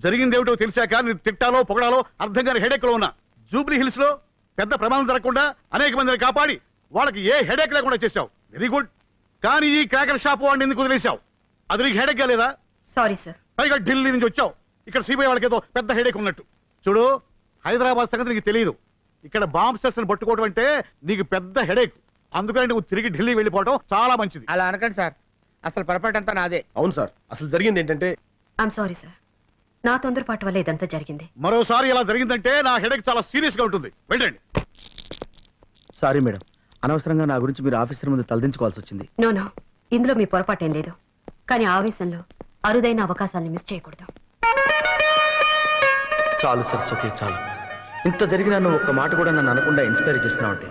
జరిగిందేమిటో తెలిసాక నేను తిట్టాలో పొగడాలో అర్థం కాని హెడేక్ లో ఉన్నా. జూబ్లీ హిల్స్ లో పెద్ద ప్రమాదం జరగకుండా అనేక మందిని కాపాడి వాళ్ళకి ఏ హెడేక్ లేకుండా చేశావు. Very good. కానీ ఈ క్రాకర్ షాప్ వాడిని ఎందుకు వదిలేశావు? అది నీకు హెడేక్ లేదా? Sorry sir. పైగా ఢిల్లీ నుంచి వచ్చావు. ఇక్కడ సిబిఐ వాళ్ళకి ఏదో పెద్ద హెడేక్ ఉన్నట్టు. చూడు, హైదరాబాద్ సంగతి నీకు తెలియదు. ఇక్కడ బాంబ్ స్టేషన్ పట్టుకోవడం అంటే నీకు పెద్ద హెడేక్. అందుకని నువ్వు తిరిగి ఢిల్లీ వెళ్ళిపోవడం చాలా మంచిది. అలా అనకండి సార్, అసలు పొరపాటు అంతా నాదే. అవును సార్, అసలు జరిగింది ఏంటంటే ఐఎమ్ సారీ సార్, నా తొందరపాటు వల్ల ఇదంతా జరిగింది. మరోసారి ఇలా జరిగిందంటే నా హెడేక్ చాలా సీరియస్ గా ఉంటుంది. వెళ్ళండి. సారీ మేడం, అనవసరంగా నా గురించి మీరు ఆఫీసర్ ముందు తలదించుకోవాల్సి వచ్చింది. నో, ఇందులో మీ పొరపాటేం లేదు. కానీ ఆవేశంలో అరుదైన అవకాశాన్ని మిస్ చేయకూడదు. చాలు సరస్వతి, చాలు. ఇంత జరిగినా నువ్వు ఒక్క మాట కూడా నన్ను అనకుండా ఇన్స్పైర్ చేస్తున్నావు అంటే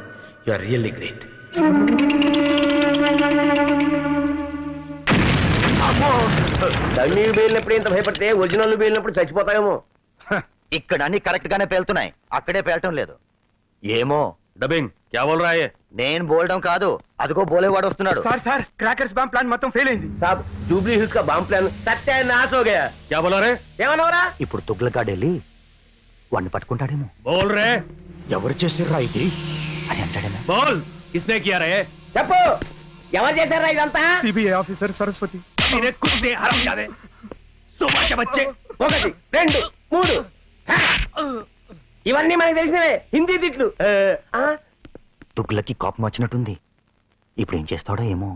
యు ఆర్ రియల్లీ గ్రేట్. డమ్మీలు పేలినప్పుడు ఇంత భయపడితే ఒరిజినల్ పేలినప్పుడు చచ్చిపోతాయేమో. ఇక్కడ అన్ని కరెక్ట్ గానే పేలుతున్నాయి, అక్కడే పేలటం లేదు. ఏమో డబ్బింగ్ క్యా బోల్ రహా హై? నేను బోలడం కాదు, అదిగో బోలేవాడు వస్తున్నాడు. సార్ క్రాకర్స్ బాంబ్ ప్లాన్ మొత్తం ఫెయిల్ అయింది సాబ్. జూబ్లీ హిల్స్ కా బాంబ్ ప్లాన్ సత్యానాశ హో గయా. క్యా బోలా రే? ఏమన్నావరా? ఇప్పుడు తుగ్లకాడు వెళ్ళి వాడిని పట్టుకుంటాడేమో. బోల్ రే. ఎవరు చేసిర్రా ఇది అని అంటాడేమో. బోల్ కిస్నే కియా రే? చెప్పు, ఎవరు చేశారా ఇదంతా? CBI officer Saraswati. మీరే కుత్తే హరాంజాదే. సుబహ్ కే బచ్చే. 1 2 3. ఇవన్నీ మనకి తెలిసినవే హిందీ తిట్లు. తుగ్లకి కోపం వచ్చినట్టుంది. ఇప్పుడు ఏం చేస్తాడో ఏమో.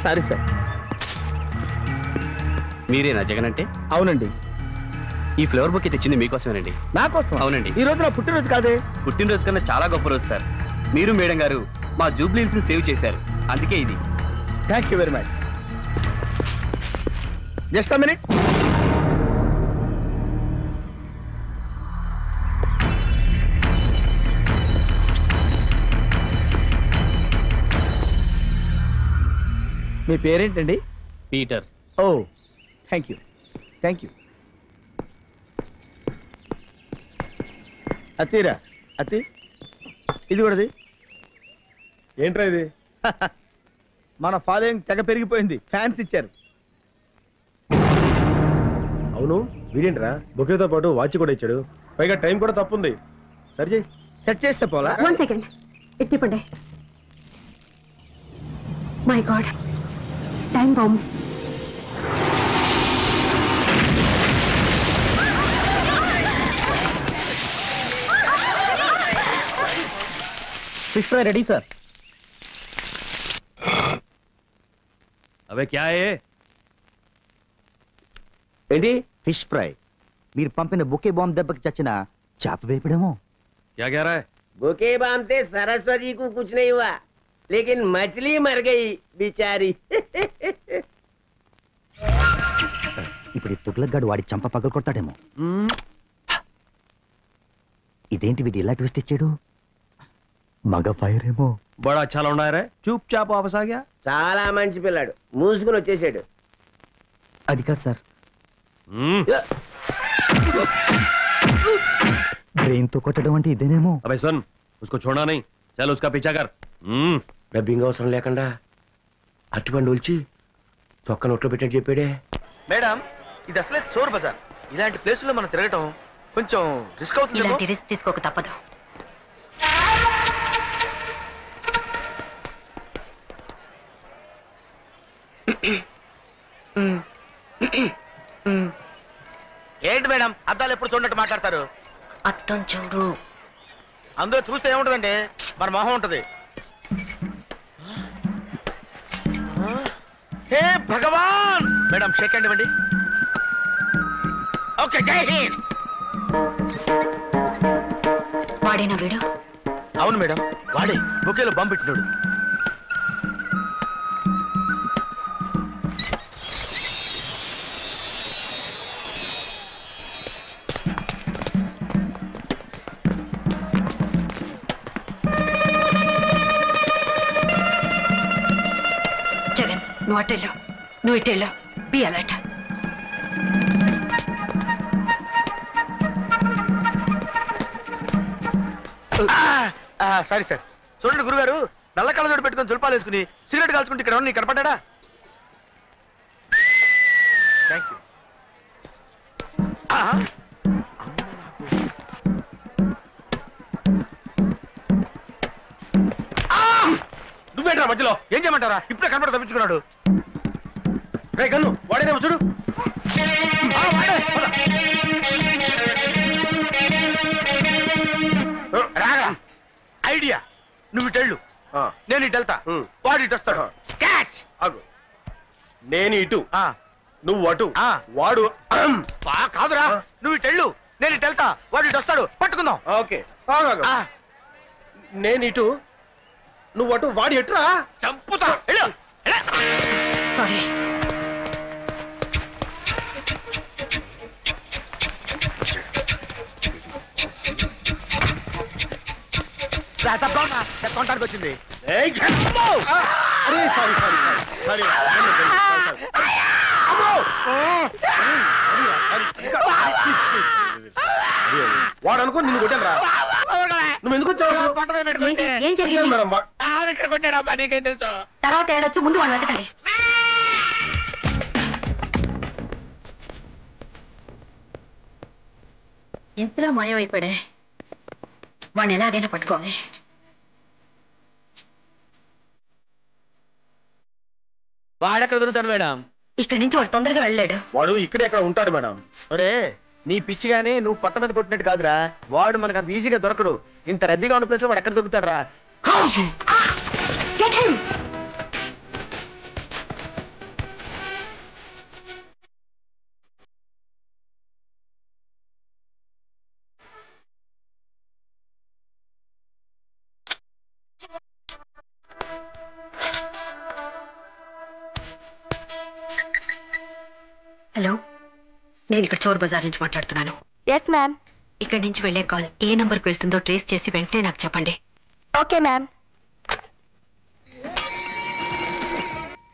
Sorry sir. మీరేనా జగన్ అంటే? అవునండి. ఈ ఫ్లేవర్ బుక్ తెచ్చింది మీకోసమేనండి. నా కోసం? అవునండి. ఈ రోజు నా పుట్టినరోజు కాదే. పుట్టినరోజు కన్నా చాలా గొప్ప రోజు సార్. మీరు మేడం గారు మా జూబ్లీ హిల్స్ ని సేవ్ చేశారు, అందుకే ఇది. Thank you very much. Just a minute. మీ పేరేంటండి? పీటర్. ఓ, థ్యాంక్ యూ థ్యాంక్ యూ. అతిరా అతి, ఇది కూడాది. ఏంట్రా ఇది? మన ఫాలోయింగ్ తెగ పెరిగిపోయింది, ఫ్యాన్స్ ఇచ్చారు. అవును, వీడేంట్రా బొకేతో పాటు వాచ్ కూడా ఇచ్చాడు, పైగా టైం కూడా తప్పుంది. సరి చేయి. సెట్ చేస్తే పోలా? 1 సెకండ్, ఇట్టిపండి. My god, time bomb. Fish fry ready sir. అవే క్యా హై? ఏంటి? Fish fry. మీరు పంపిన బుకే బాంబ్ దెబ్బకి చచ్చిన చేప వేపడేమో. క్యా కహ రహా హై? बुके बम से सरस्वती को कुछ नहीं हुआ, लेकिन मछली मर गई बेचारी. ఇప్పుడు తుగ్లక్గాడు వాడి చంప పగలు కొడతాడేమో. ఇదేంటి వీడు ఇలా ట్విస్ట్ ఇచ్చాడు? మగ ఫైర్ ఏమో. బడా అచ్చా లౌండా రే, చూప్ చాప్ వాపస్ ఆ గయా. చాలా మంచి పిల్లాడు, మూసుకుని వచ్చేసాడు. అది కాదు సార్. బ్రెయిన్ తో కొట్టడం అంటే ఇదేనేమో. అబే సున్, उसको छोड़ना नहीं, चल उसका पीछा कर. డబ్బింగ్ అవసరం లేకుండా అట్టుబండి ఉల్చి తొక్క నోట్లో పెట్టాడు చెప్పాడే. మేడం, ఇది అసలే చోర్ బజార్. ఇలాంటి ప్లేసుల్లో మనం తిరగటం కొంచెం రిస్క్ అవుతుంది. ఇలాంటి రిస్క్ తీసుకోక తప్పదు. ఏంటి మేడం, అద్దాలు ఎప్పుడు చూడట్టు మాట్లాడతారు? అర్థం చూడు. అందులో చూస్తే ఏముంటదండి, మన మొహం ఉంటది. హే భగవాన్. మేడం షేక్ హ్యాండ్ ఇవ్వండి. ఓకే, జై హింద్. వాడేనా వీడు? అవును మేడం, వాడే బొకేలో బాంబు పెట్టినాడు. జగన్, నువ్వు అటెళ్ళు, నువ్వు ఇటెళ్ళు. Be alert. Sorry sir. చూడండి గురుగారు, నల్ల కళ్ళజోడు పెట్టుకుని తులపాలు వేసుకుని సిగరెట్ కాల్చుకుంటే ఇక్కడ నీకు కనపడ్డా? Thank you. నువ్వేంట్రా మధ్యలో? ఏం చేయమంటారా? ఇప్పుడే కనపడ తప్పించుకున్నాడు. రే గన్ను వాడేనేమో చూడు. రాగా ఐడియా, నువ్వు ఇటెళ్ళు, నేను ఇటు వెళ్తా, వాడు ఇటు వస్తాడు. క్యాచ్. ఆగు. నేను ఇటు, ఆ, నువ్వు అటు, ఆ. వాడు. కాదురా, నువ్వు ఇటెళ్ళు, నేను ఇటు వెళ్తా, వాడు ఇటు వస్తాడు. పట్టుకుందాం. ఓకే. ఆగు. నేను ఇటు, నువ్వు అటు, వాడు ఎటురా? చంపుతా. వెళ్ళు. సారీ. తప్పడానికి వచ్చింది. అరే సారీ సారీ సారీ వాడు అనుకో నిన్ను కొట్టాను రా. నువ్వు ఎందుకు వచ్చావు? ఏం జరిగింది మేడం తర్వాత ఏడొచ్చు, ముందు వాళ్ళు వెతకండి. ఇంతలో మాయమైపోయాడే. వాడిని ఎలాగైనా పట్టుకోవాలి. వాడెక్కడ దొరుకుతాడు మేడం? ఇక్కడి నుంచి వాడు తొందరగా వెళ్ళాడు. వాడు ఇక్కడే ఎక్కడ ఉంటాడు మేడం. ఒరే, నీ పిచ్చి గానీ నువ్వు పట్ట మీద కొట్టినట్టు కాదురా. వాడు మనకు అంత ఈజీగా దొరకడు. ఇంత రద్దీగా ఉన్న ప్లేస్ లో వాడు ఎక్కడ దొరుకుతాడు రా? Get him! హలో, నేను ఇక్కడ చోర్ బజార్ నుంచి మాట్లాడుతున్నాను. Yes ma'am. ఇక్కడి నుంచి వెళ్లే కాల్ ఏ నంబర్కి వెళ్తుందో ట్రేస్ చేసి వెంటనే నాకు చెప్పండి. Okay ma'am.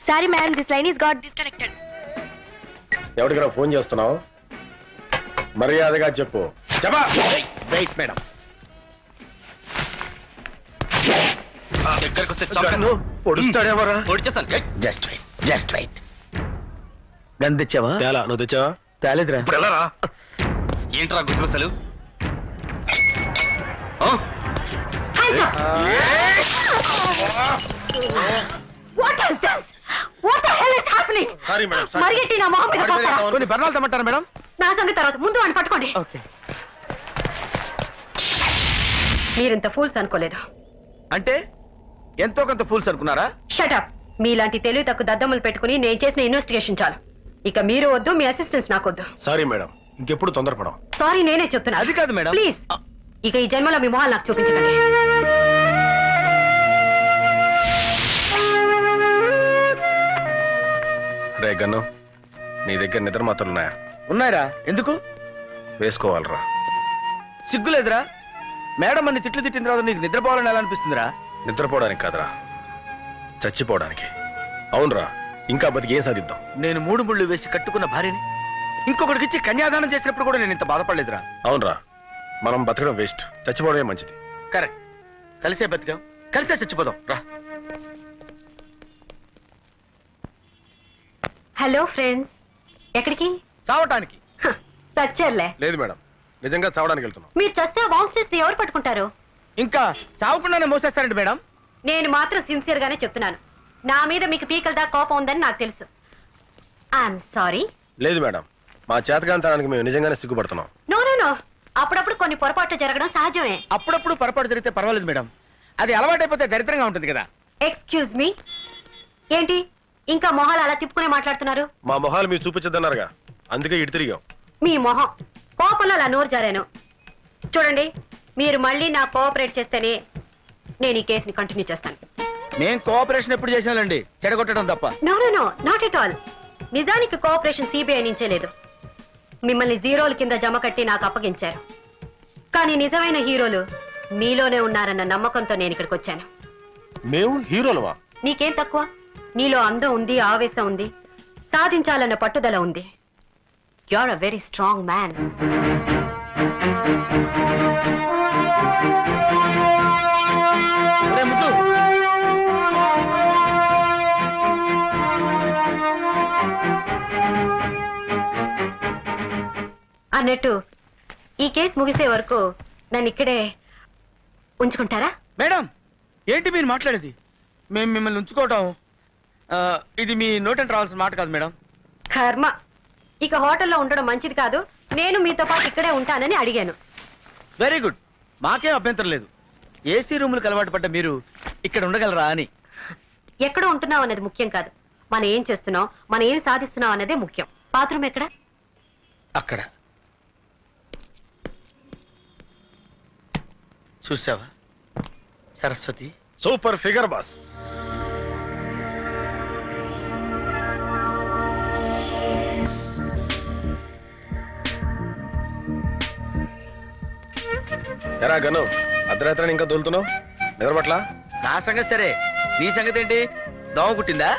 Sorry ma'am, this line is got disconnected. ఎవరికైనా ఫోన్ చేస్తున్నావు? మర్యాదగా చెప్పు. చెప్పా. Wait madam. దగ్గరకు వస్తే పొడుస్తాడేమోరా. పొడిచేస్తాను. Just wait, just wait. Gun తెచ్చావా? తేలా. నువ్వు తెచ్చావా? తేలేదురా. ఇప్పుడు వెళ్ళరా? ఏంట్రా గుసగుసలు? What is this? What the hell is happening? Sorry madam. మరిగెట్టి నా మొహం మీద పోస్తారా? కొన్ని బర్ణాలు తెమ్మంటారా మేడం? నా సంగతి తర్వాత, ముందు వాడిని పట్టుకోండి. ఓకే. మీరింత ఫూల్స్ అనుకోలేదు. అంటే ఎంతో కొంత ఫూల్స్ అనుకున్నారా? షటప్. మీలాంటి తెలివి తక్కువ దద్దమ్మలు పెట్టుకుని నేను చేసిన ఇన్వెస్టిగేషన్ చాలు. ఇక మీరు వద్దు, మీ అసిస్టెంట్స్ నాకొద్దు. సారీ మేడం, ఇంకెప్పుడు తొందరపడం. సారీ, నేనే చెప్తున్నా. అది కాదు మేడం. ప్లీజ్, ఇక ఈ జన్మలో మీ మొహాలు నాకు చూపించకండి. రే గన్ను, నీ దగ్గర నిద్ర మాత్రలు ఉన్నాయా? ఉన్నాయరా. ఎందుకు? వేసుకోవాలరా. సిగ్గులేదురా? మేడం అన్ని తిట్లు తిట్టిన తర్వాత నీకు నిద్రపోవాలని ఎలా అనిపిస్తుందిరా? నిద్రపోవడానికి కాదురా, చచ్చిపోవడానికి. అవునరా, ఇంకా బతికి ఏం సాధిద్దాం? నేను 3 ముళ్ళు వేసి కట్టుకున్న భార్యని ఇంకొకటికి ఇచ్చి కన్యాదానం చేసినప్పుడు కూడా నేను ఇంత బాధపడలేదురా. అవునరా, మనం బతకడం వేస్ట్, చచ్చిపోవడమే మంచిది. కరెక్ట్. కలిసే బతికాం, కలిసే చచ్చిపోదాం రా. Hello friends. ఎక్కడికి? చావటానికి. సచ్చారులే. లేదు మేడం, నిజంగా చావడానికి వెళ్తున్నాం. మీరు చస్తే వాన్స్టేస్ ని ఎవరు పట్టుకుంటారు? ఇంకా చావకుండానే మోసేస్తారండి మేడం. నేను మాత్రం సిన్సియర్ గానే చెప్తున్నాను. నా మీద మీకు పీకల దాకా కోపం ఉందని నాకు తెలుసు. I'm sorry. లేదు మేడం, మా చేతకాంతానికి మేము నిజంగానే సిగ్గుపడుతున్నాం. నో నో నో, అప్పుడప్పుడు కొన్ని పొరపాట్లు జరగడం సహజమే. అప్పుడప్పుడు పొరపాటు జరిగితే పర్వాలేదు మేడం, అది అలవాటైపోతే దరిద్రంగా ఉంటుంది కదా. ఎక్స్క్యూజ్ మీ, ఏంటి ఇంకా మొహాలు అలా తిప్పుకునే మాట్లాడుతున్నారు? మా మొహాలు మీరు చూపించద్దన్నారుగా, అందుకే ఇటు తిరిగాం. మీ మొహం కోపంలో అలా నోరు జారాను. చూడండి, మీరు మళ్ళీ నా కోఆపరేట్ చేస్తేనే నేను ఈ కేసుని కంటిన్యూ చేస్తాను. నేను కోఆపరేషన్ ఎప్పుడు చేసినానండి, చెడగొట్టడం తప్ప. No no no, not at all. నిజానికి కోఆపరేషన్ సిబిఐ నుంచే లేదు. మిమ్మల్ని జీరోల కింద జమ కట్టి నాకు అప్పగించారు. కానీ నిజమైన హీరోలు మీలోనే ఉన్నారన్న నమ్మకంతో నేను ఇక్కడికి వచ్చాను. మేము హీరోలవా? నీకేం తక్కువ? నీలో అందం ఉంది, ఆవేశం ఉంది, సాధించాలన్న పట్టుదల ఉంది. You are a very strong man. ఒరే ముద్దు, అన్నట్టు ఈ కేసు ముగిసే వరకు నన్ను ఇక్కడే ఉంచుకుంటారా? మేడం ఏంటి మీరు మాట్లాడేది? మేము మిమ్మల్ని ఉంచుకోవటం ఇది మీ నోటంటే రావాల్సిన మాట కాదు మేడం. కర్మ, ఇక హోటల్లో ఉండడం మంచిది కాదు. నేను మీతో పాటు ఇక్కడే ఉంటానని అడిగాను. వెరీ గుడ్, మాకేం అభ్యంతరం లేదు. ఏసీ రూములకు అలవాటు పడ్డ మీరు ఇక్కడ ఉండగలరా అని. ఎక్కడ ఉంటున్నావు అన్నది ముఖ్యం కాదు, మనం ఏం చేస్తున్నాం, మనం ఏం సాధిస్తున్నాం అన్నదే ముఖ్యం. బాత్రూమ్ ఎక్కడ? అక్కడ చూసావా సరస్వతి? Super figure boss. ఎరా గను, అర్ధరాత్రి ఇంకా దొలుతున్నావు? నిద్రపట్ల? నా సంగతి సరే, నీ సంగతి ఏంటి? దోమ కుట్టిందా?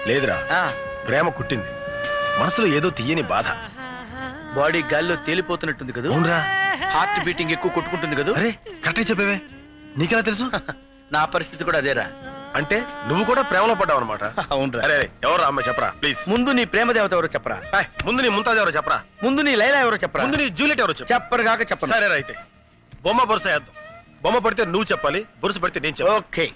లేదురా, ఆ, ప్రేమ కుట్టింది. మనసులో ఏదో తీయని బాధ. బాడీ గాల్లో తేలిపోతున్నట్టుంది కదా. అవునరా, హార్ట్ బీటింగ్ ఎక్కువ కొట్టుకుంటుంది కదా. అరే కరెక్ట్ చెప్పేవే, నీకెలా తెలుసు? నా పరిస్థితి కూడా అదేరా. అంటే నువ్వు కూడా ప్రేమలో పడ్డావు అనమాట. అవునరా. అరే ఎవరు అమ్మ చెప్పరా ప్లీజ్. ముందు నీ ప్రేమ దేవత ఎవరో చెప్పరా. ముందు నీ ముంతాజ్ ఎవరో చెప్పరా. ముందు నీ లైలా ఎవరో చెప్పరా. ముందు నీ జూలియట్ ఎవరో చెప్పు. చెప్పరు కాక చెప్పను. సరే అయితే బొమ్మ బొరుస వేద్దాం. బొమ్మ పడితే నువ్వు చెప్పాలి, బొరుసు పడితే నేను చెప్పాలి. ఓకే.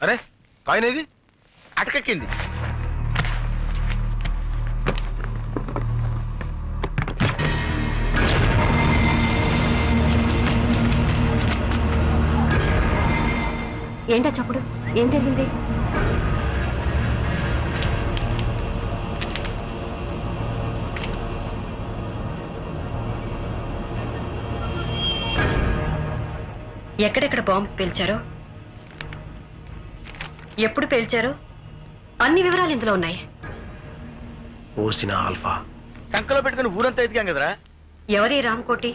అరే కాయిన్ ఏది? అటకెక్కింది. ఏంటా చప్పుడు? ఏం జరిగింది? ఎక్కడెక్కడ బాంబ్స్ పేల్చారో, ఎప్పుడు పేల్చారో అన్ని వివరాలు ఇందులో ఉన్నాయి. ఓసిన ఆల్ఫా సంకలో పెట్టుకుని ఊరంతా ఎదిగాం కదరా. ఎవరి రామ్కోటి?